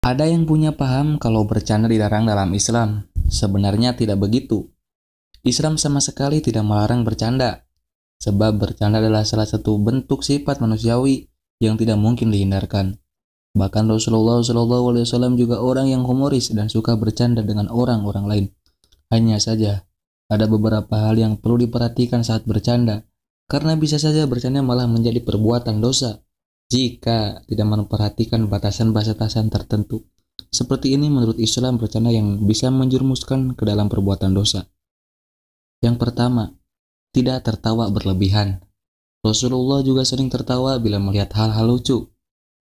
Ada yang punya paham kalau bercanda dilarang dalam Islam. Sebenarnya tidak begitu. Islam sama sekali tidak melarang bercanda, sebab bercanda adalah salah satu bentuk sifat manusiawi yang tidak mungkin dihindarkan. Bahkan Rasulullah SAW juga orang yang humoris dan suka bercanda dengan orang-orang lain. Hanya saja, ada beberapa hal yang perlu diperhatikan saat bercanda, karena bisa saja bercanda malah menjadi perbuatan dosa jika tidak memperhatikan batasan-batasan tertentu. Seperti ini menurut Islam bercanda yang bisa menjerumuskan ke dalam perbuatan dosa. Yang pertama, tidak tertawa berlebihan. Rasulullah juga sering tertawa bila melihat hal-hal lucu,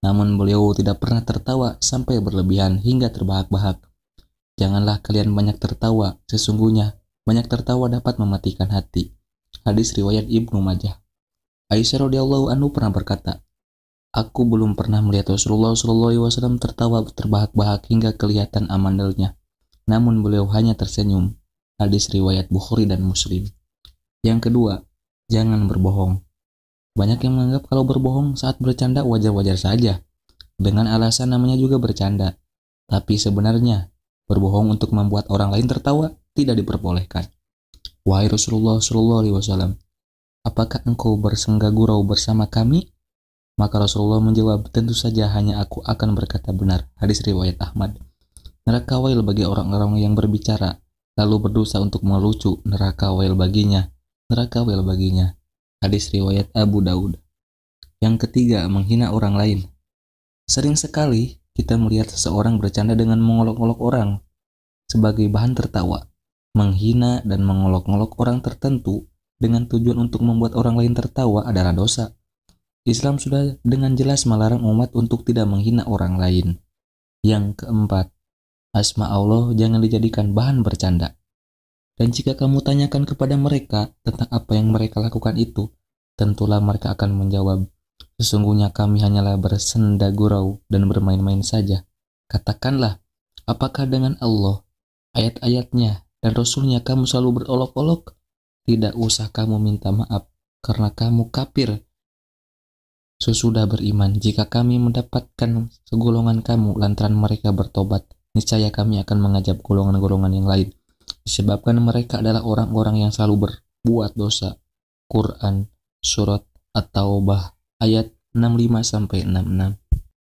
namun beliau tidak pernah tertawa sampai berlebihan hingga terbahak-bahak. Janganlah kalian banyak tertawa, sesungguhnya banyak tertawa dapat mematikan hati. Hadis riwayat Ibnu Majah. Aisyah radhiyallahu anhu pernah berkata, "Aku belum pernah melihat Rasulullah SAW tertawa terbahak-bahak hingga kelihatan amandalnya. Namun beliau hanya tersenyum." Hadis riwayat Bukhari dan Muslim. Yang kedua, jangan berbohong. Banyak yang menganggap kalau berbohong saat bercanda wajar-wajar saja, dengan alasan namanya juga bercanda. Tapi sebenarnya, berbohong untuk membuat orang lain tertawa tidak diperbolehkan. Wahai Rasulullah SAW, apakah engkau bersenggak gurau bersama kami? Maka Rasulullah menjawab, tentu saja hanya aku akan berkata benar. Hadis riwayat Ahmad. Neraka wail bagi orang-orang yang berbicara, lalu berdosa untuk melucu, neraka wail baginya. Neraka wail baginya. Hadis riwayat Abu Daud. Yang ketiga, menghina orang lain. Sering sekali kita melihat seseorang bercanda dengan mengolok-olok orang sebagai bahan tertawa. Menghina dan mengolok-olok orang tertentu dengan tujuan untuk membuat orang lain tertawa adalah dosa. Islam sudah dengan jelas melarang umat untuk tidak menghina orang lain. Yang keempat, asma Allah jangan dijadikan bahan bercanda. Dan jika kamu tanyakan kepada mereka tentang apa yang mereka lakukan itu, tentulah mereka akan menjawab, sesungguhnya kami hanyalah bersenda gurau dan bermain-main saja. Katakanlah, apakah dengan Allah, ayat-ayatnya, dan Rasulnya kamu selalu berolok-olok? Tidak usah kamu minta maaf, karena kamu kafir sesudah beriman. Jika kami mendapatkan segolongan kamu lantaran mereka bertobat, niscaya kami akan mengajak golongan-golongan yang lain. Disebabkan mereka adalah orang-orang yang selalu berbuat dosa. Quran Surat At-Taubah ayat 65-66.